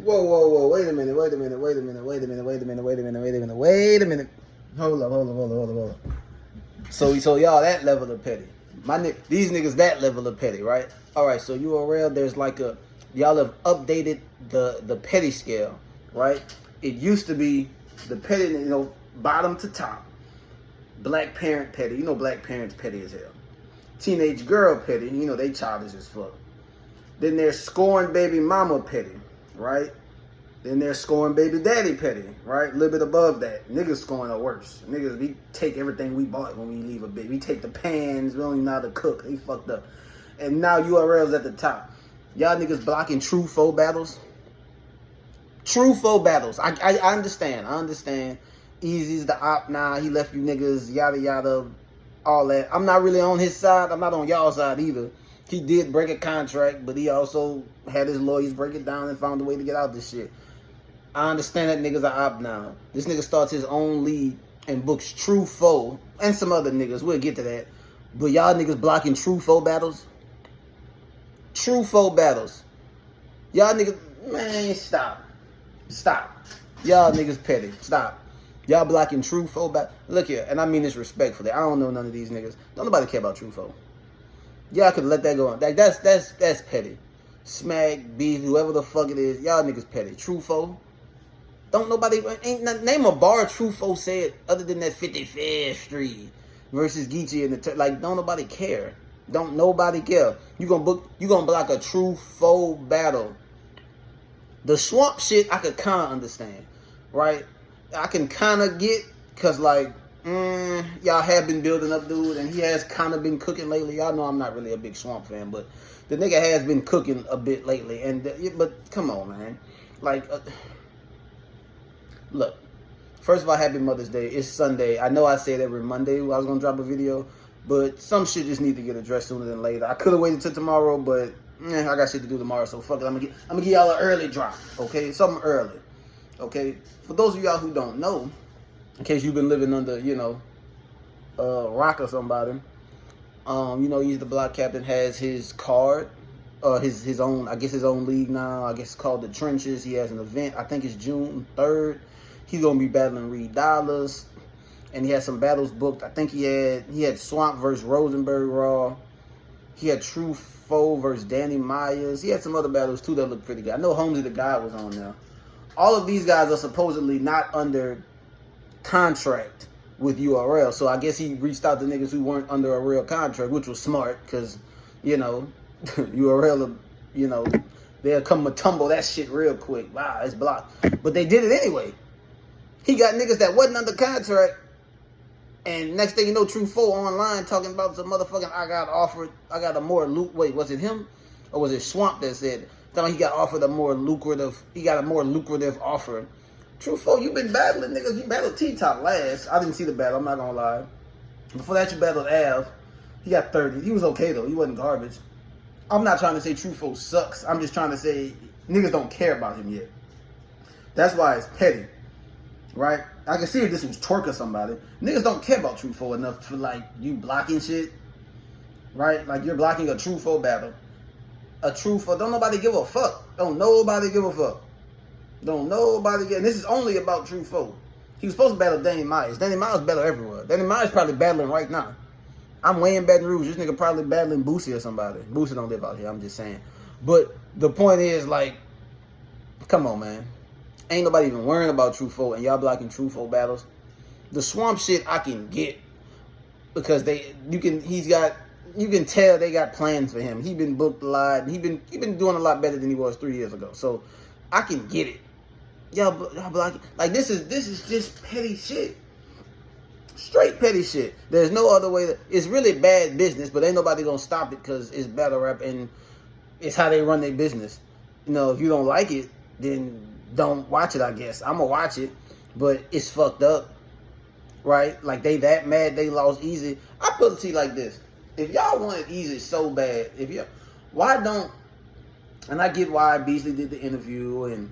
Whoa, whoa, whoa! Wait a minute! Wait a minute! Wait a minute! Wait a minute! Wait a minute! Wait a minute! Wait a minute! Wait a minute! Hold up! Hold up! Hold up! Hold up! Hold up! So y'all that level of petty. These niggas that level of petty, right? All right. So URL, there's like y'all have updated the petty scale, right? It used to be the petty, bottom to top. Black parent petty, black parents petty as hell. Teenage girl petty, they childish as fuck. Then there's scorn baby mama petty, right? Then there's scorn baby daddy petty, right? A little bit above that. Niggas scoring are worse. Niggas, we take everything we bought when we leave a bit. We take the pans, we don't even know how to cook. They fucked up. And now URL's at the top. Y'all niggas blocking tru-foe battles. Tru-foe battles. I understand. I understand. Easy's the op now. He left you niggas, yada, yada, all that. I'm not really on his side. I'm not on y'all side either. He did break a contract, but he also had his lawyers break it down and found a way to get out this shit. I understand that niggas are op now. This nigga starts his own league and books tru-foe and some other niggas. We'll get to that. But y'all niggas blocking tru-foe battles? Tru-foe battles. Y'all niggas, man, stop. Stop. Y'all niggas petty. Stop. Y'all blocking tru-foe battles. Look here, and I mean this respectfully. I don't know none of these niggas. Don't nobody care about tru-foe. Y'all could let that go on. Like, that's petty. Smack, beef, whoever the fuck it is. Y'all niggas petty. Tru-foe. Don't nobody, name a bar tru-foe said other than that 55th Street versus Geechee and like, don't nobody care. Don't nobody care. You gonna block a tru-foe battle. The swamp shit, I could kind of understand, right? I can kind of get, cause like, y'all have been building up dude, and he has kind of been cooking lately. Y'all know I'm not really a big swamp fan, but the nigga has been cooking a bit lately. And but come on, man, like. Look, first of all, happy Mother's Day. It's Sunday. I know I said every Monday I was going to drop a video, but some shit just need to get addressed sooner than later. I could have waited till tomorrow, but I got shit to do tomorrow, so fuck it. I'm gonna give y'all an early drop, okay? Something early, okay? For those of y'all who don't know, in case you've been living under, rock or somebody, he's the block captain, has his card, his own, I guess his own league now. I guess it's called the Trenches. He has an event. I think it's June 3rd. He's gonna be battling Reed Dollars, and he had some battles booked. I think he had Swamp versus Rosenberg Raw. He had tru-foe versus Danny Myers. He had some other battles too that looked pretty good. I know Holmesy the God was on there. All of these guys are supposedly not under contract with URL, so I guess he reached out to niggas who weren't under a real contract, which was smart, because URL, they'll come and tumble that shit real quick. Wow, it's blocked. But they did it anyway. He got niggas that wasn't under contract, and next thing you know, tru-foe online talking about some motherfucking, I got a more wait, was it him? Or was it Swamp that said, he got offered a more lucrative offer. Tru-foe, you been battling niggas. You battled T-Top last. I didn't see the battle, I'm not gonna lie. Before that, you battled Av. He got 30. He was okay though, he wasn't garbage. I'm not trying to say tru-foe sucks. I'm just trying to say niggas don't care about him yet. That's why it's petty, right? I can see if this was Twerk or somebody. Niggas don't care about tru-foe enough for like you blocking shit, right? Like you're blocking a tru-foe battle. A tru-foe, don't nobody give a fuck. Don't nobody give a fuck. Don't nobody get. And this is only about tru-foe. He was supposed to battle Danny Myers. Danny Myers battle everywhere. Danny Myers probably battling right now. I'm way in Baton Rouge. This nigga probably battling Boosie or somebody. Boosie don't live out here. I'm just saying. But the point is, like, come on, man. Ain't nobody even worrying about tru-foe, and y'all blocking tru-foe battles. The swamp shit I can get because you can tell they got plans for him. He been booked a lot. He been doing a lot better than he was 3 years ago. So I can get it. Y'all blocking, like, this is just petty shit. Straight petty shit. There's no other way. It's really bad business, but ain't nobody gonna stop it because it's battle rap and it's how they run their business. If you don't like it, then don't watch it, I guess. I'm gonna watch it, but it's fucked up, right? Like, they that mad they lost Easy. I put it to you like this. If y'all wanted Easy so bad, why don't, and I get why Beasley did the interview, and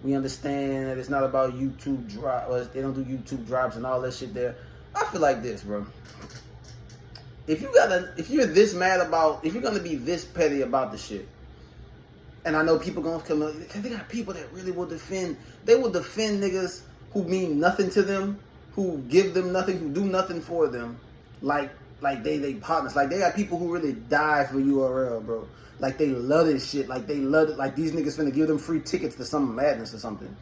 we understand that it's not about YouTube drops. They don't do YouTube drops and all that shit there. I feel like this, bro. If you're this mad about, if you're gonna be this petty about the shit, And I know people gonna come up because they got people that really will defend. They will defend niggas who mean nothing to them, who give them nothing, who do nothing for them, like they partners. Like they got people who really die for URL, bro. Like they love this shit. Like they love it. Like these niggas finna give them free tickets to some madness or something.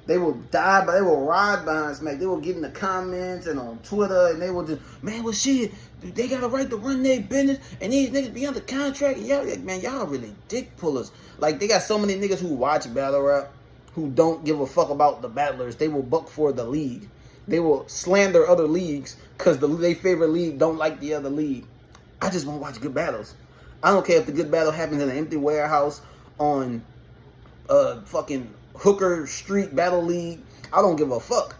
They will die, but they will ride behind Smack. They will get in the comments and on Twitter, and they will just, man, well, shit, dude, they got a right to run their business, and these niggas be under contract. And y'all, like, man, y'all really dick pullers. Like, they got so many niggas who watch battle rap who don't give a fuck about the battlers. They will buck for the league. They will slander other leagues because their favorite league don't like the other league. I just want to watch good battles. I don't care if the good battle happens in an empty warehouse on fucking Hooker Street Battle League. I don't give a fuck.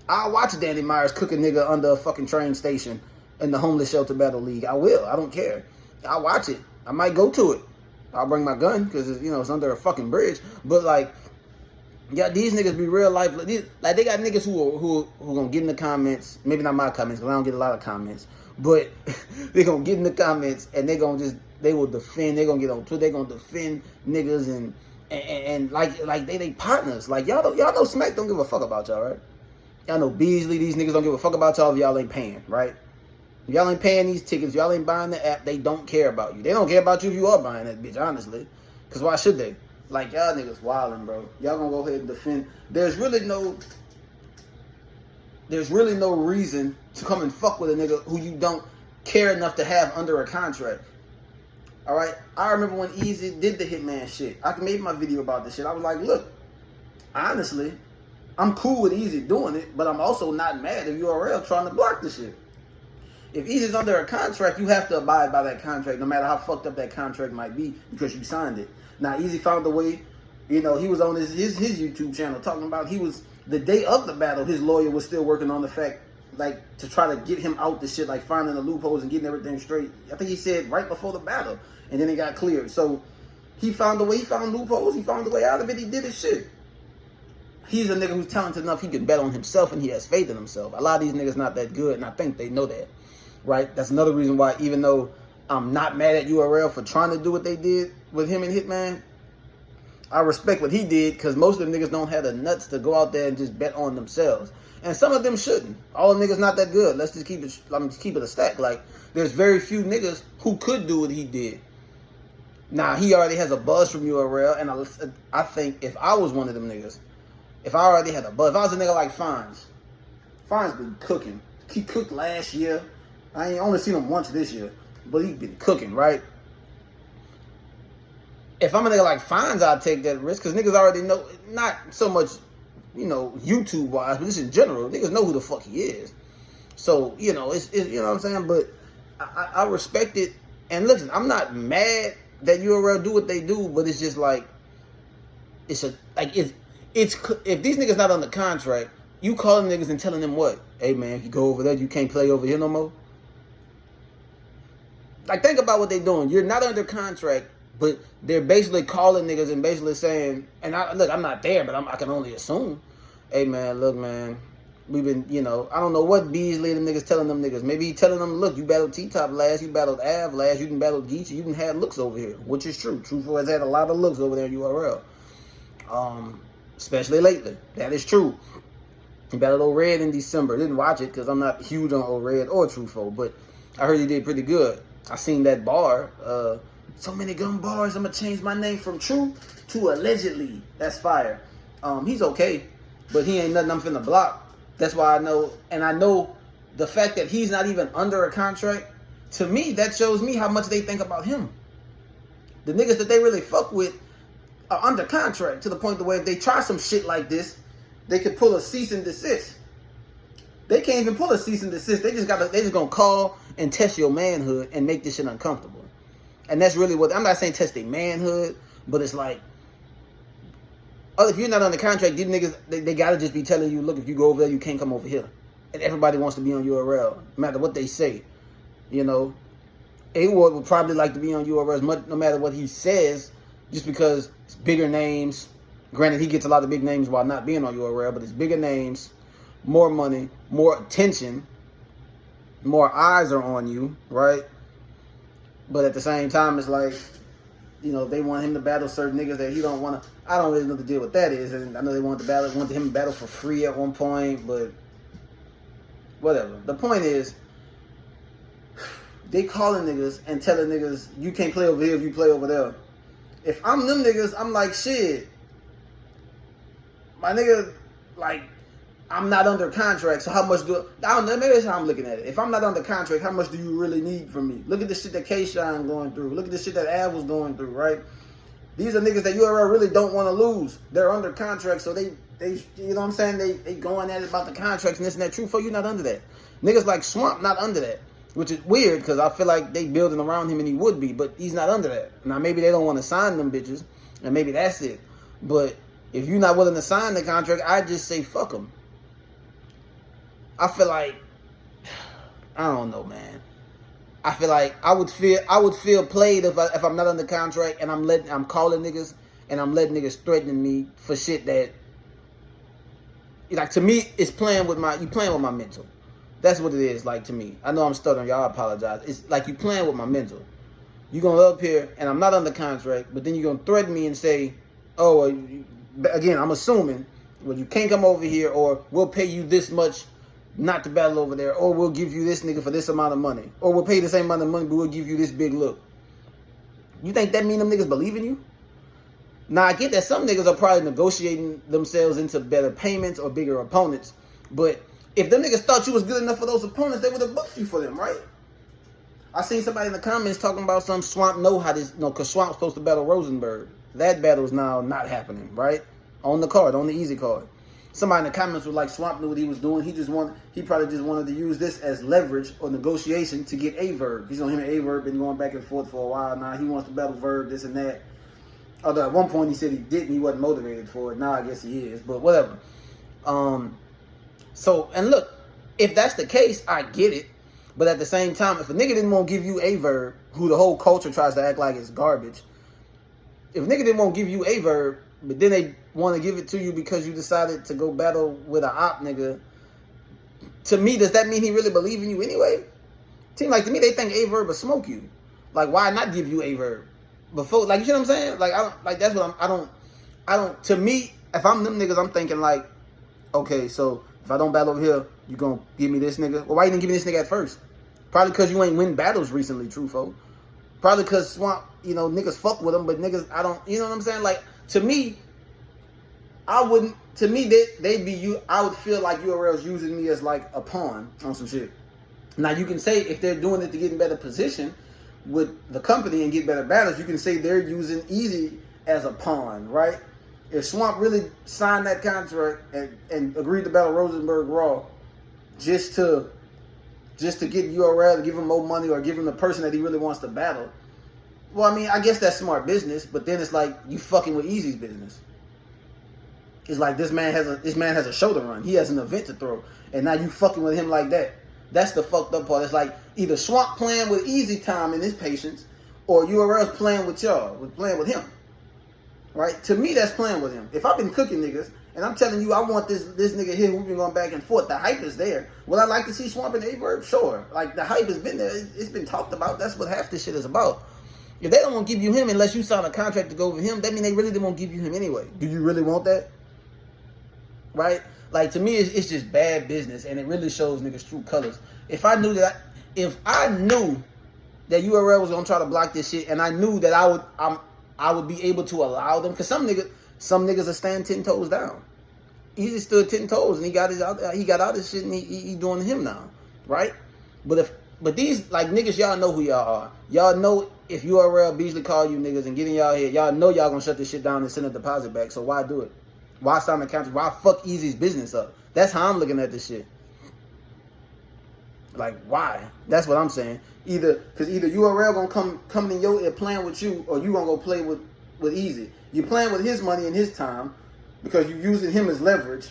I'll watch Danny Myers cook a nigga under a fucking train station in the Homeless Shelter Battle League. I will. I don't care. I'll watch it. I might go to it. I'll bring my gun because it's under a fucking bridge. But like, yeah, these niggas be real life. Like they got niggas who gonna get in the comments. Maybe not my comments because I don't get a lot of comments. But they gonna get in the comments and they will defend. They gonna get on Twitter. They gonna defend niggas and like they partners. Like y'all know Smack don't give a fuck about y'all, right? Y'all know Beasley, these niggas don't give a fuck about y'all if y'all ain't paying, right? If y'all ain't paying these tickets, y'all ain't buying the app, they don't care about you. They don't care about you if you are buying that bitch, honestly. Because why should they? Like, y'all niggas wildin', bro. Y'all gonna go ahead and defend. There's really no reason to come and fuck with a nigga who you don't care enough to have under a contract. All right? I remember when Easy did the Hitman shit. I made my video about this shit. I was like, look, honestly, I'm cool with Easy doing it, but I'm also not mad if URL trying to block the shit. If Easy's under a contract, you have to abide by that contract, no matter how fucked up that contract might be, because you signed it. Now, Easy found a way. He was on his YouTube channel talking about the day of the battle, his lawyer was still working on the fact, like, to try to get him out the shit, like finding the loopholes and getting everything straight. I think he said right before the battle, and then it got cleared. So he found a way, he found loopholes, he found a way out of it, he did his shit. He's a nigga who's talented enough, he can bet on himself and he has faith in himself. A lot of these niggas not that good, and I think they know that, right? That's another reason why, even though I'm not mad at URL for trying to do what they did with him and Hitman, I respect what he did, because most of them niggas don't have the nuts to go out there and just bet on themselves. And some of them shouldn't. All the niggas not that good. Let's just keep it a stack. Like, there's very few niggas who could do what he did. Now, he already has a buzz from URL, and I think if I was one of them niggas, if I already had a buzz, if I was a nigga like Fonz been cooking. He cooked last year. I ain't only seen him once this year, but he's been cooking, right? If I'm a nigga like Fonz, I'd take that risk, because niggas already know, not so much, YouTube-wise, but just in general, niggas know who the fuck he is. So, it's you know what I'm saying? But I respect it. And listen, I'm not mad that URL do what they do, but it's just like, if these niggas not on the contract, you calling niggas and telling them what? Hey, man, if you go over there, you can't play over here no more? Like, think about what they're doing. You're not under contract, but they're basically calling niggas and basically saying, and I'm not there, but I can only assume, hey, man, look, man, we've been, I don't know what Beasley them niggas telling them niggas. Maybe he telling them, look, you battled T-Top last, you battled Av last, you didn't battle Geechee, you didn't have looks over here, which is true. Tru-foe has had a lot of looks over there in URL, especially lately. That is true. He battled Old Red in December. Didn't watch it because I'm not huge on Old Red or Tru-foe, but I heard he did pretty good. I seen that bar. So many gun bars. I'm gonna change my name from True to Allegedly. That's fire. He's okay, but he ain't nothing I'm finna block. That's why I know, and I know the fact that he's not even under a contract. To me, that shows me how much they think about him. The niggas that they really fuck with are under contract to the point where if they try some shit like this, they could pull a cease and desist. They can't even pull a cease and desist. They just gonna call and test your manhood and make this shit uncomfortable. And that's really what, I'm not saying test their manhood, but it's like, if you're not on the contract, these niggas, they gotta just be telling you, look, if you go over there, you can't come over here. And everybody wants to be on URL, no matter what they say. A-Ward would probably like to be on URL, no matter what he says, just because it's bigger names. Granted, he gets a lot of big names while not being on URL, but it's bigger names, more money, more attention, more eyes are on you, right? But at the same time, it's like, you know, they want him to battle certain niggas that he don't want to. I don't really know the deal what that is, and I know they wanted him to battle for free at one point, but whatever. The point is, they calling niggas and telling niggas you can't play over here if you play over there. If I'm them niggas, I'm like, shit, my nigga, like, I'm not under contract, so how much I don't know, maybe that's how I'm looking at it. If I'm not under contract, how much do you really need from me? Look at the shit that K-Shine going through. Look at the shit that Av was going through, right? These are niggas that URL really don't want to lose. They're under contract, so they you know what I'm saying? They going at it about the contracts and this and that. Tru-foe, you're not under that. Niggas like Swamp not under that, which is weird because I feel like they building around him and he would be, but he's not under that. Now, maybe they don't want to sign them bitches, and maybe that's it. But if you're not willing to sign the contract, I just say fuck them. I feel like, I don't know, man. I feel like I would feel played if I'm not under contract and I'm calling niggas and I'm letting niggas threatening me for shit that, like, to me, it's playing with my mental. That's what it is, like, to me. I know I'm stuttering, y'all, I apologize. It's like you playing with my mental. You gonna up here and I'm not under contract, but then you're gonna threaten me and say, oh, again, I'm assuming, well, you can't come over here, or we'll pay you this much not to battle over there, or we'll give you this nigga for this amount of money, or we'll pay you the same amount of money, but we'll give you this big look. You think that mean them niggas believe in you? Now, I get that some niggas are probably negotiating themselves into better payments or bigger opponents, but if them niggas thought you was good enough for those opponents, they would have booked you for them, right? I seen somebody in the comments talking about some Swamp know how this, because Swamp's supposed to battle Rosenberg. That battle's now not happening, right? On the card, on the easy card. Somebody in the comments was like, Swamp knew what he was doing. He probably just wanted to use this as leverage or negotiation to get A-Verb. He's on him and A-Verb been going back and forth for a while now. He wants to battle Verb, this and that. Although at one point he said he didn't, he wasn't motivated for it. Now I guess he is, but whatever. So, and look, if that's the case, I get it. But at the same time, if a nigga didn't want to give you A-Verb, who the whole culture tries to act like it's garbage, if a nigga didn't want to give you A-Verb, but then they want to give it to you because you decided to go battle with an op nigga, to me, does that mean he really believe in you anyway? Seems like to me they think A-Verb will smoke you. Like, why not give you A-Verb? Before, like, you know what I'm saying? Like, I don't, like, that's what I don't, to me, if I'm them niggas, I'm thinking like, okay, so if I don't battle over here, you gonna give me this nigga? Well, why you didn't give me this nigga at first? Probably because you ain't win battles recently, Tru-foe. Probably because Swamp, you know, niggas fuck with him, but niggas, I don't, you know what I'm saying? Like, to me, I wouldn't, to me, they'd be you. I would feel like URL's using me as like a pawn on some shit. Now, you can say if they're doing it to get in better position with the company and get better battles, you can say they're using Easy as a pawn, right? If Swamp really signed that contract and agreed to battle Rosenberg Raw just to get URL to give him more money or give him the person that he really wants to battle, well, I mean, I guess that's smart business, but then it's like you fucking with Easy's business. It's like this man has a show to run. He has an event to throw, and now you fucking with him like that. That's the fucked up part. It's like either Swamp playing with Easy time and his patience, or URL's playing with y'all, playing with him. Right? To me, that's playing with him. If I've been cooking niggas, and I'm telling you, I want this nigga here who's been going back and forth. The hype is there. Would I like to see Swamp and A-Verb? Sure. Like, the hype has been there. It's been talked about. That's what half this shit is about. If they don't want to give you him unless you sign a contract to go with him, that means they really didn't want to give you him anyway. Do you really want that? Right? Like, to me, it's just bad business, and it really shows niggas' true colors. If I knew that URL was gonna try to block this shit, and I knew that I would be able to allow them, because some niggas are standing 10 toes down. Easy stood 10 toes, and he got out his shit, and he doing him now, right? But these, like, niggas, y'all know who y'all are. Y'all know if URL Beasley call you niggas and get in y'all here, y'all know y'all gonna shut this shit down and send a deposit back. So why do it? Why sign the contract? Why fuck Easy's business up? That's how I'm looking at this shit. Like, why? That's what I'm saying. Because either URL gonna come in your ear playing with you, or you gonna go play with Easy. You're playing with his money and his time because you're using him as leverage,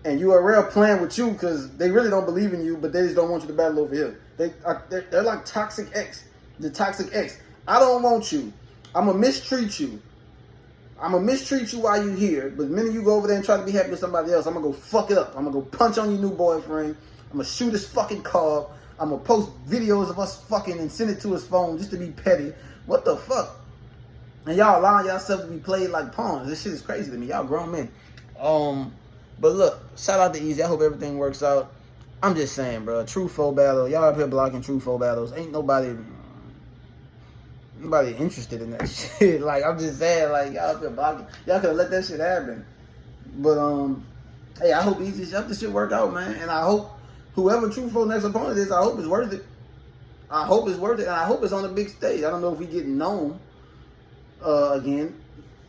and URL playing with you because they really don't believe in you, but they just don't want you to battle over here. They're like toxic X. The toxic X. I don't want you. I'm gonna mistreat you. I'm gonna mistreat you while you here, but the minute you go over there and try to be happy with somebody else, I'm gonna go fuck it up. I'm gonna go punch on your new boyfriend. I'm gonna shoot his fucking car. I'm gonna post videos of us fucking and send it to his phone just to be petty. What the fuck? And y'all allowing yourself to be played like pawns. This shit is crazy to me. Y'all grown men. But look, shout out to Easy. I hope everything works out. I'm just saying, bro. Tru-foe battle. Y'all up here blocking tru-foe battles. Ain't nobody interested in that shit. Like, I'm just saying, like, y'all up here blocking. Y'all could have let that shit happen. But, hey, I hope Easy help this shit work out, man. And I hope whoever tru-foe next opponent is, I hope it's worth it. I hope it's worth it. And I hope it's on the big stage. I don't know if we get known again.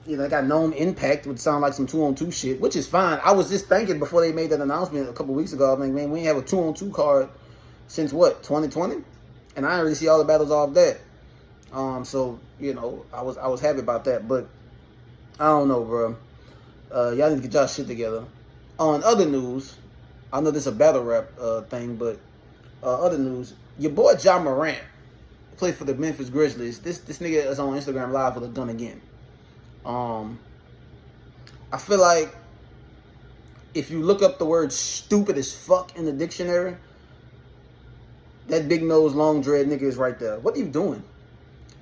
You know, they got known Impact, which sound like some 2-on-2 shit, which is fine. I was just thinking before they made that announcement a couple weeks ago, I'm like, man, we ain't have a 2-on-2 card since what, 2020? And I didn't really see all the battles off that. So, you know, I was happy about that, but I don't know, bro. Y'all need to get y'all shit together. On other news, I know this is a battle rap thing, but other news, your boy Ja Morant played for the Memphis Grizzlies. This nigga is on Instagram Live with a gun again. I feel like if you look up the word stupid as fuck in the dictionary, that big nose, long dread nigga is right there. What are you doing?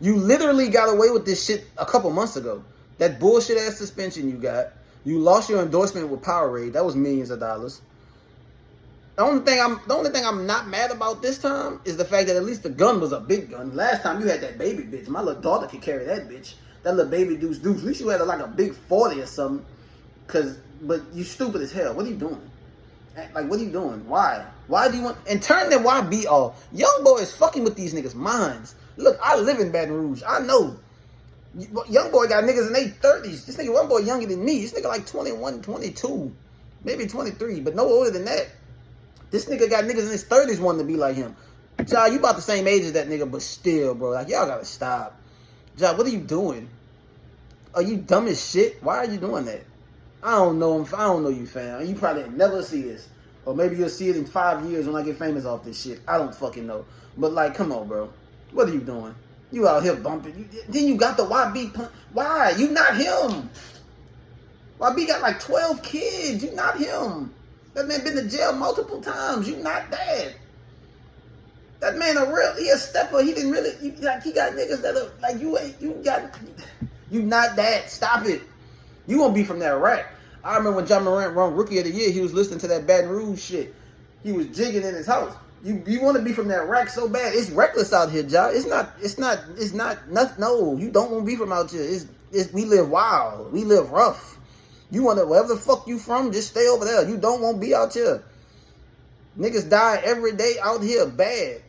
You literally got away with this shit a couple months ago. That bullshit ass suspension you got. You lost your endorsement with Powerade. That was millions of dollars. The only thing I'm not mad about this time is the fact that at least the gun was a big gun. Last time you had that baby bitch. My little daughter could carry that bitch. That little baby deuce. At least you had like a big 40 or something. But you stupid as hell. What are you doing? Like, what are you doing? Why? Why do you want... And turn the YB off. Young boy is fucking with these niggas' minds. Look, I live in Baton Rouge. I know. Young boy got niggas in their 30s. This nigga, one boy younger than me. This nigga like 21, 22. Maybe 23, but no older than that. This nigga got niggas in his 30s wanting to be like him. Ja, you about the same age as that nigga, but still, bro. Like, y'all gotta stop. Ja, what are you doing? Are you dumb as shit? Why are you doing that? I don't know him. I don't know you, fam. You probably never see this. Or maybe you'll see it in 5 years when I get famous off this shit. I don't fucking know. But, like, come on, bro. What are you doing? You out here bumping. Then you got the YB punch. Why? You not him. YB got like 12 kids. You not him. That man been to jail multiple times. You not that. That man he a stepper. He didn't really, he got niggas that are, like, you not that. Stop it. You gonna be from that rack. I remember when Ja Morant won Rookie of the Year, he was listening to that Baton Rouge shit. He was jigging in his house. You want to be from that rack so bad. It's reckless out here, Ja. It's not nothing. No, you don't want to be from out here. We live wild. We live rough. You want to, wherever the fuck you from, just stay over there. You don't want to be out here. Niggas die every day out here bad.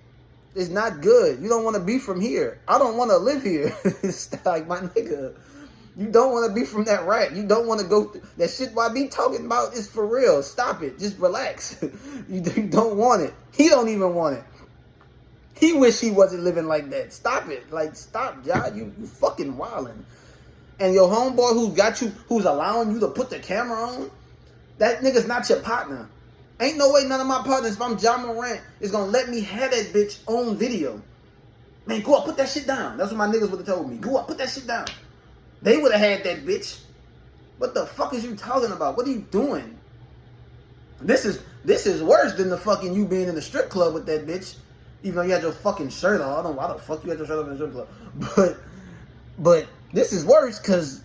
It's not good. You don't want to be from here. I don't want to live here. It's like, my nigga, you don't want to be from that rack. You don't want to go that shit YB talking about is for real. Stop it. Just relax. You don't want it. He don't even want it. He wish he wasn't living like that. Stop it. Like, stop, Ja. You fucking wildin'. And your homeboy who's allowing you to put the camera on, that nigga's not your partner. Ain't no way none of my partners, if I'm Ja Morant, is gonna let me have that bitch on video. Man, go up, put that shit down. That's what my niggas would have told me. Go up, put that shit down. They would have had that bitch. What the fuck is you talking about? What are you doing? This is worse than the fucking you being in the strip club with that bitch. Even though you had your fucking shirt on. I don't know why the fuck you had your shirt on in the strip club. But this is worse because...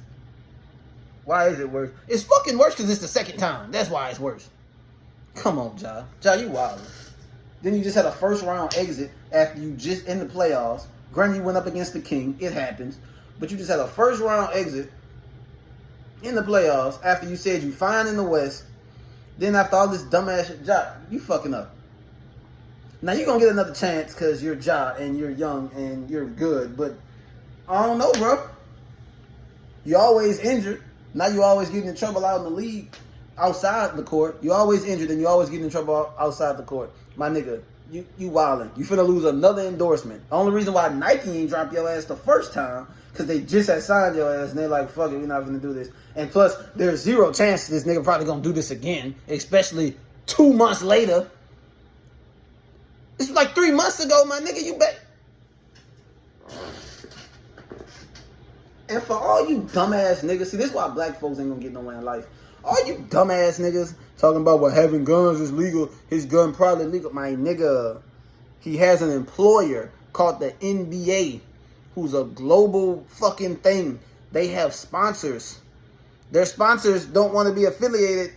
Why is it worse? It's fucking worse because it's the second time. That's why it's worse. Come on, Ja. Ja, you wild. Then you just had a first round exit after you just in the playoffs. Granted, you went up against the King. It happens. But you just had a first round exit in the playoffs after you said you fine in the West. Then after all this dumbass shit, Ja, you fucking up. Now you're going to get another chance because you're Ja and you're young and you're good. But I don't know, bro. You always injured. Now you always getting in trouble out in the league, outside the court. You always injured and you always getting in trouble outside the court. My nigga, you wildin'. You finna lose another endorsement. The only reason why Nike ain't dropped your ass the first time, because they just had signed your ass and they're like, fuck it, we're not gonna do this. And plus, there's zero chance this nigga probably gonna do this again, especially 2 months later. This was like 3 months ago, my nigga, you bet. And for all you dumbass niggas, see, this is why black folks ain't gonna get nowhere in life. All you dumbass niggas talking about what having guns is legal, his gun probably legal. My nigga, he has an employer called the NBA, who's a global fucking thing. They have sponsors. Their sponsors don't want to be affiliated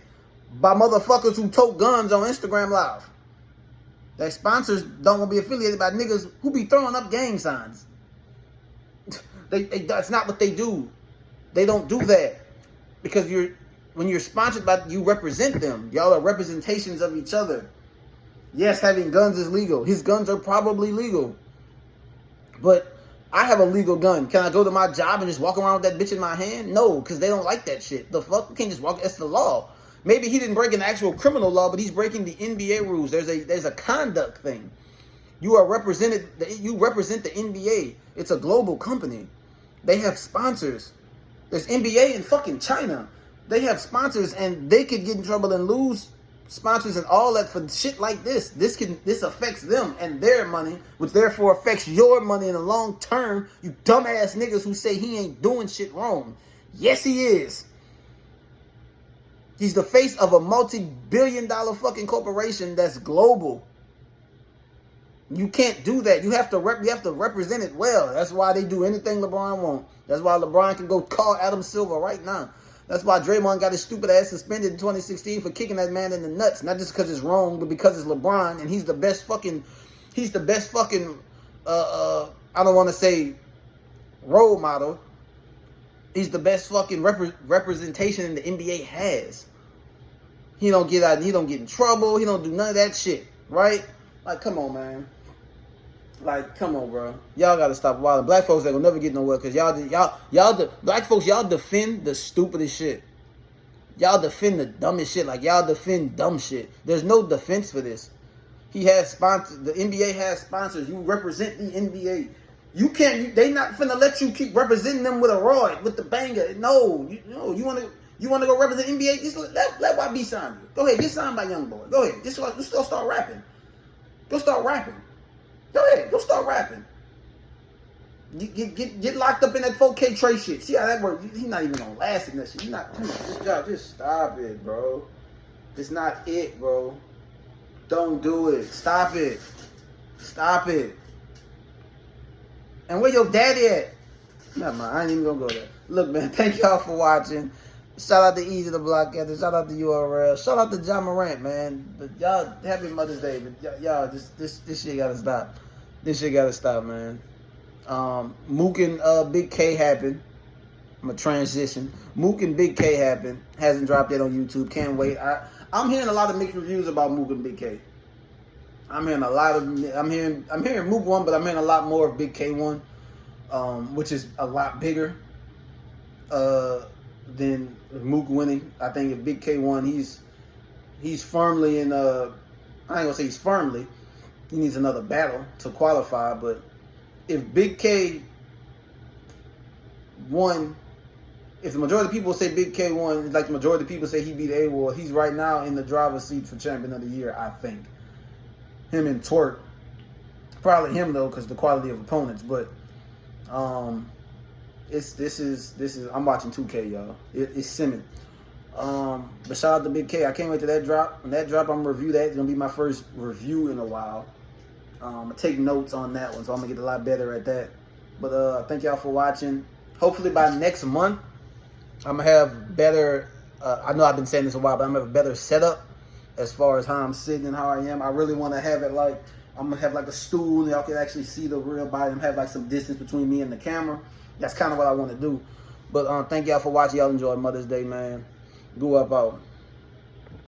by motherfuckers who tote guns on Instagram Live. Their sponsors don't want to be affiliated by niggas who be throwing up gang signs. That's not what they do. They don't do that. Because when you're sponsored by, you represent them. Y'all are representations of each other. Yes, having guns is legal. His guns are probably legal. But I have a legal gun. Can I go to my job and just walk around with that bitch in my hand? No, because they don't like that shit. The fuck? You can't just walk. That's the law. Maybe he didn't break an actual criminal law, but he's breaking the NBA rules. There's a conduct thing. You are represented. You represent the NBA. It's a global company. They have sponsors. There's NBA in fucking China. They have sponsors, and they could get in trouble and lose sponsors and all that for shit like this. This affects them and their money, which therefore affects your money in the long term. You dumbass niggas who say he ain't doing shit wrong. Yes, he is. He's the face of a multi-billion-dollar fucking corporation that's global. You can't do that. You have to represent it well. That's why they do anything LeBron wants. That's why LeBron can go call Adam Silver right now. That's why Draymond got his stupid ass suspended in 2016 for kicking that man in the nuts. Not just because it's wrong, but because it's LeBron and he's the best fucking, I don't want to say role model. He's the best fucking representation in the NBA has. He don't get out. He don't get in trouble. He don't do none of that shit, right? Like, come on, man. Like, come on, bro. Y'all gotta stop wilding. Black folks ain't gonna never get nowhere because black folks, y'all defend the stupidest shit. Y'all defend the dumbest shit. Like, y'all defend dumb shit. There's no defense for this. He has sponsors. The NBA has sponsors. You represent the NBA. You can't. They not finna let you keep representing them with a rod, with the banger. No, you wanna go represent NBA? Just let YB sign you. Go ahead, get signed by Young Boy. Go ahead, just go start rapping. Go start rapping. Go ahead, go start rapping. Get locked up in that 4K Trey shit. See how that works? He's not even gonna last in that shit. Just stop it, bro. It's not it, bro. Don't do it. Stop it. Stop it. And where your daddy at? Never mind, I ain't even gonna go there. Look, man, thank y'all for watching. Shout out to Easy the Blockhead. Shout out to URL. Shout out to John Morant, man. But y'all, happy Mother's Day. But y'all, this shit gotta stop. This shit gotta stop, man. Mook and Big K happened. I'm a transition. Mook and Big K happened. Hasn't dropped yet on YouTube. Can't wait. I'm hearing a lot of mixed reviews about Mook and Big K. I'm hearing Mook one, but I'm hearing a lot more of Big K one, which is a lot bigger than Mook winning. I think if Big K won, he's firmly in. I ain't gonna say he's firmly. He needs another battle to qualify. But if Big K won, if the majority of people say Big K won, like the majority of people say he beat AWOL, he's right now in the driver's seat for Champion of the Year. I think him and Twerk, probably him though, because the quality of opponents. But this is I'm watching 2K, y'all. It's simming. But shout out to Big K. I can't wait till that drop. When that drop, I'm gonna review that. It's gonna be my first review in a while. I take notes on that one, so I'm gonna get a lot better at that. But thank y'all for watching. Hopefully by next month, I'm gonna have better. I know I've been saying this a while, but I'm gonna have a better setup as far as how I'm sitting and how I am. I really want to have it like I'm gonna have like a stool, and y'all can actually see the real body and have like some distance between me and the camera. That's kind of what I want to do. But thank y'all for watching. Y'all enjoy Mother's Day, man. Go up out.